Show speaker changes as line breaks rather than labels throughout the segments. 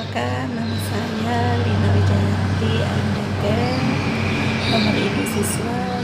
Perkenalkan, nama saya Lina Wijayanti Andegen, nomor induk siswa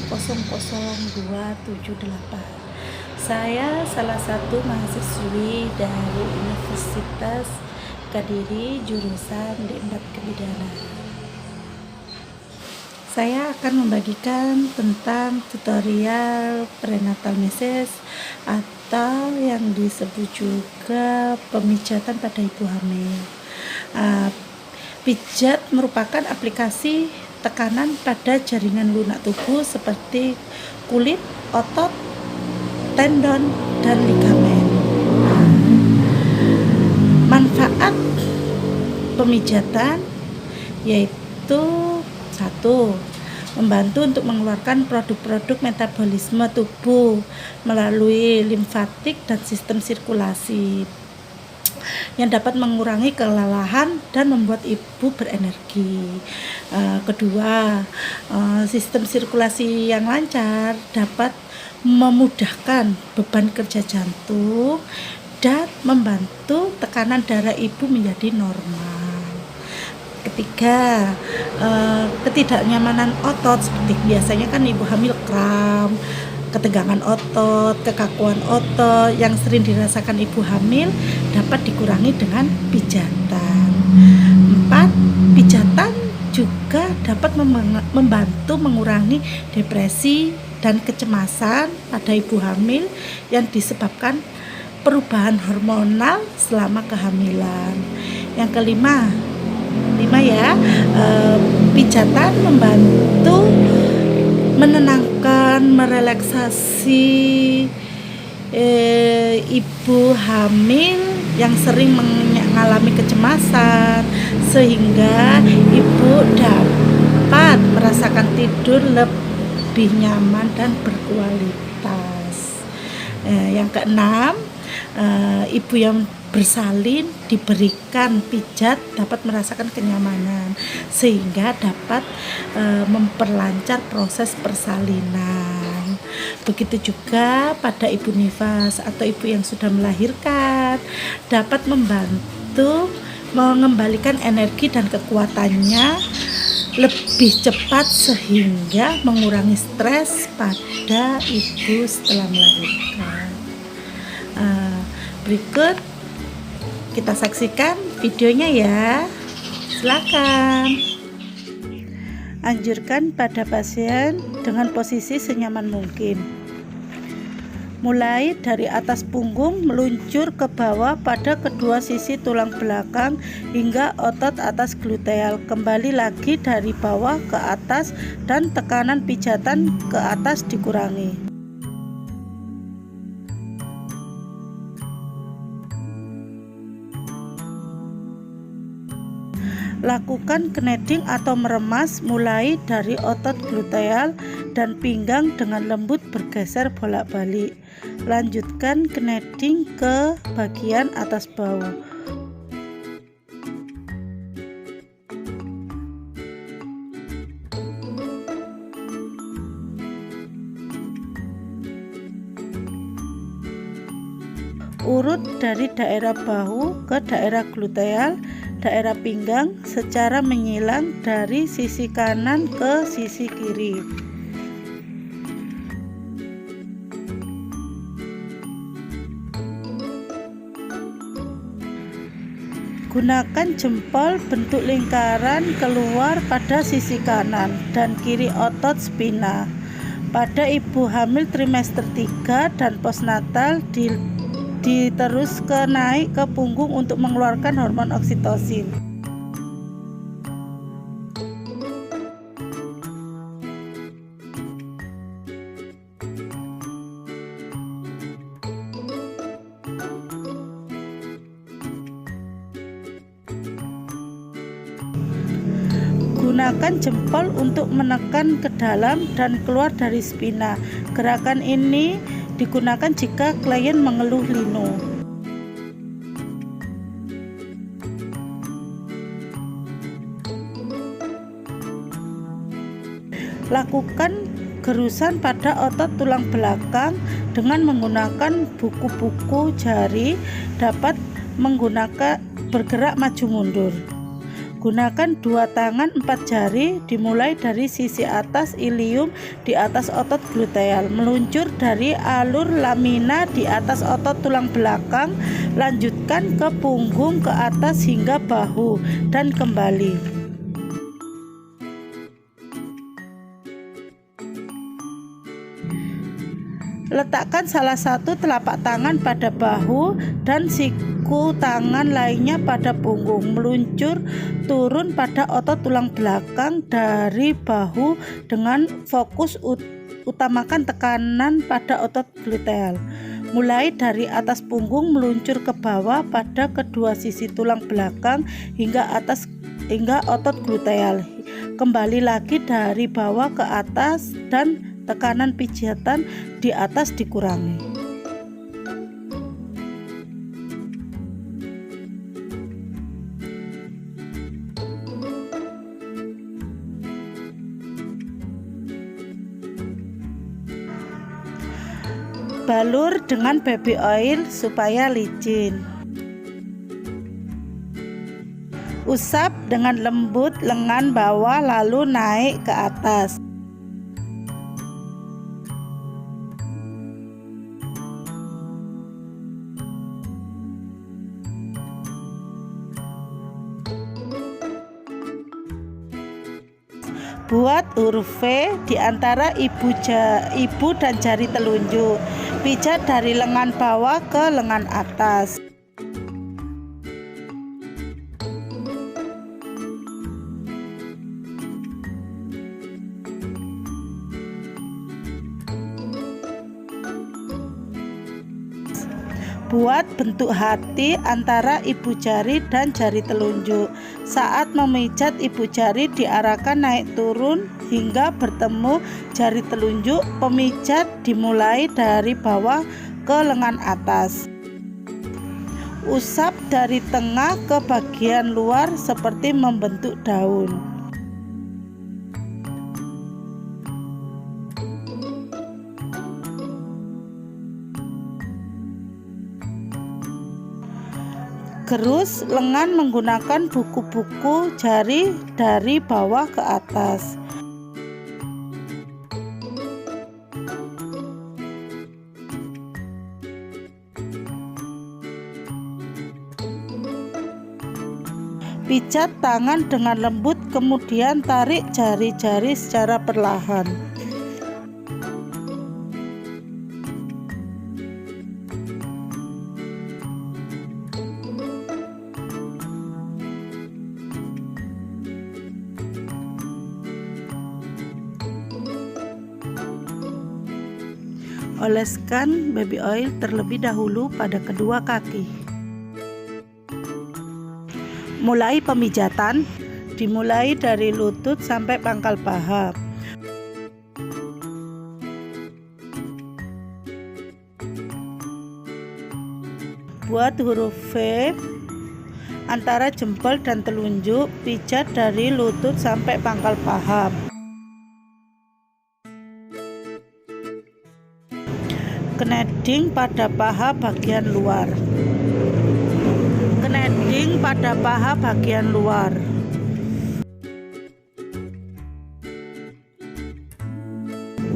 196000278. Saya salah satu mahasiswi dari Universitas Kediri, jurusan D4 Kebidanan. Saya akan membagikan tentang tutorial prenatal meses atau yang disebut juga pemijatan pada ibu hamil. Pijat merupakan aplikasi tekanan pada jaringan lunak tubuh seperti kulit, otot, tendon, dan ligamen. Manfaat pemijatan yaitu: 1. Membantu untuk mengeluarkan produk-produk metabolisme tubuh melalui limfatik dan sistem sirkulasi yang dapat mengurangi kelelahan dan membuat ibu berenergi. Kedua, sistem sirkulasi yang lancar dapat memudahkan beban kerja jantung dan membantu tekanan darah ibu menjadi normal. Ketiga, ketidaknyamanan otot, seperti biasanya kan ibu hamil kram, ketegangan otot, kekakuan otot yang sering dirasakan ibu hamil dapat dikurangi dengan pijatan. 4. Pijatan juga dapat membantu mengurangi depresi dan kecemasan pada ibu hamil yang disebabkan perubahan hormonal selama kehamilan. Yang kelima, pijatan membantu menenangkan, merelaksasi ibu hamil yang sering mengalami kecemasan, sehingga ibu dapat merasakan tidur lebih nyaman dan berkualitas. Yang keenam, ibu yang bersalin diberikan pijat dapat merasakan kenyamanan sehingga dapat memperlancar proses persalinan. Begitu juga pada ibu nifas atau ibu yang sudah melahirkan, dapat membantu mengembalikan energi dan kekuatannya lebih cepat sehingga mengurangi stres pada ibu setelah melahirkan. Berikut kita saksikan videonya ya. Silakan. Anjurkan pada pasien dengan posisi senyaman mungkin. Mulai dari atas punggung meluncur ke bawah pada kedua sisi tulang belakang hingga otot atas gluteal. Kembali lagi dari bawah ke atas dan tekanan pijatan ke atas dikurangi. Lakukan kneading atau meremas mulai dari otot gluteal dan pinggang dengan lembut bergeser bolak-balik. Lanjutkan kneading ke bagian atas bawah. Urut dari daerah bahu ke daerah gluteal, daerah pinggang secara menyilang dari sisi kanan ke sisi kiri. Gunakan jempol bentuk lingkaran keluar pada sisi kanan dan kiri otot spina. Pada ibu hamil trimester 3 dan postnatal diterus ke naik ke punggung untuk mengeluarkan hormon oksitosin. Gunakan jempol untuk menekan ke dalam dan keluar dari spina. Gerakan ini digunakan jika klien mengeluh linu. Lakukan gerusan pada otot tulang belakang dengan menggunakan buku-buku jari dapat menggunakan bergerak maju mundur. Gunakan 2 tangan 4 jari dimulai dari sisi atas ilium di atas otot gluteal, meluncur dari alur lamina di atas otot tulang belakang, lanjutkan ke punggung ke atas hingga bahu dan kembali. Letakkan salah satu telapak tangan pada bahu dan siku tangan lainnya pada punggung, meluncur turun pada otot tulang belakang dari bahu dengan fokus utamakan tekanan pada otot gluteal. Mulai dari atas punggung meluncur ke bawah pada kedua sisi tulang belakang hingga otot gluteal. Kembali lagi dari bawah ke atas dan tekanan pijatan di atas dikurangi. Balur dengan baby oil supaya licin. Usap dengan lembut lengan bawah lalu naik ke atas. Buat huruf V di antara ibu dan jari telunjuk. Pijat dari lengan bawah ke lengan atas. Buat bentuk hati antara ibu jari dan jari telunjuk. Saat memijat ibu jari diarahkan naik turun hingga bertemu jari telunjuk. Pemijat dimulai dari bawah ke lengan atas. Usap dari tengah ke bagian luar seperti membentuk daun. Gerus lengan menggunakan buku-buku jari dari bawah ke atas. Pijat tangan dengan lembut, kemudian tarik jari-jari secara perlahan. Oleskan baby oil terlebih dahulu pada kedua kaki. Mulai pemijatan dimulai dari lutut sampai pangkal paha. Buat huruf V antara jempol dan telunjuk, pijat dari lutut sampai pangkal paha. Kneding pada paha bagian luar. Kneding pada paha bagian luar.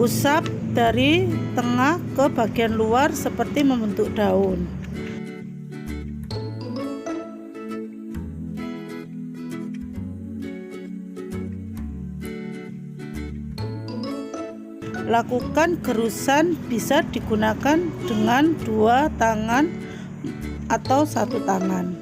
Usap dari tengah ke bagian luar seperti membentuk daun. Lakukan gerusan bisa digunakan dengan 2 tangan atau 1 tangan.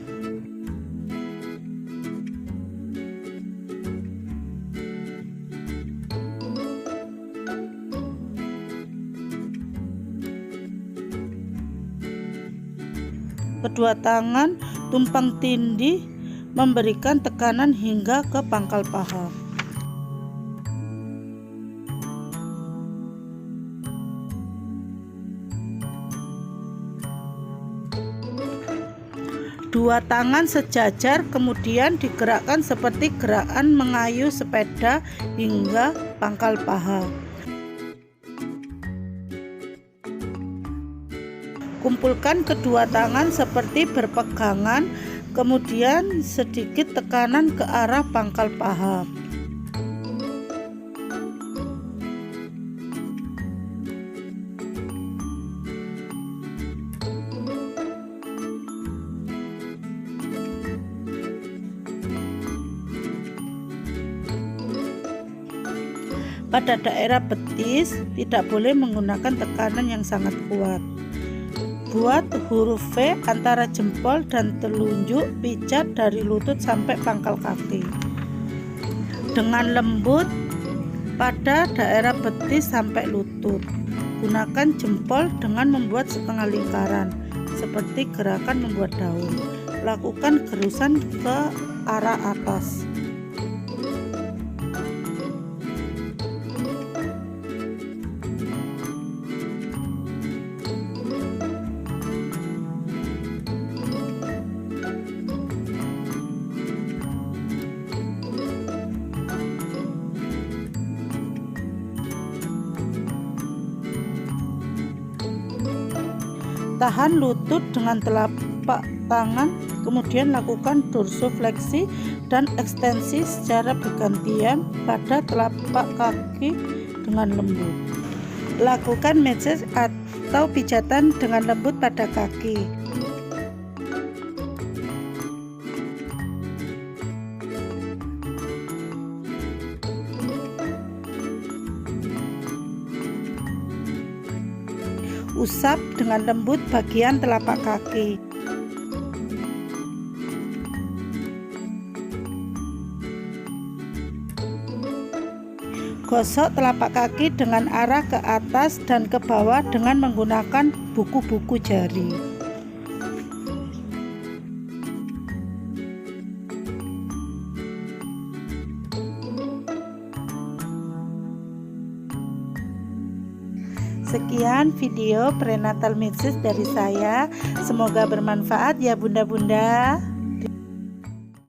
Kedua tangan tumpang tindih memberikan tekanan hingga ke pangkal paha. Dua tangan sejajar kemudian digerakkan seperti gerakan mengayuh sepeda hingga pangkal paha. Kumpulkan kedua tangan seperti berpegangan, kemudian sedikit tekanan ke arah pangkal paha. Pada daerah betis tidak boleh menggunakan tekanan yang sangat kuat. Buat huruf V antara jempol dan telunjuk, pijat dari lutut sampai pangkal kaki. Dengan lembut pada daerah betis sampai lutut. Gunakan jempol dengan membuat setengah lingkaran, seperti gerakan membuat daun. Lakukan gerusan ke arah atas. Tahan lutut dengan telapak tangan, kemudian lakukan dorsofleksi dan ekstensi secara bergantian pada telapak kaki dengan lembut. Lakukan massage atau pijatan dengan lembut pada kaki. Usap dengan lembut bagian telapak kaki. Gosok telapak kaki dengan arah ke atas dan ke bawah dengan menggunakan buku-buku jari. Sekian video prenatal massage dari saya. Semoga bermanfaat ya bunda-bunda.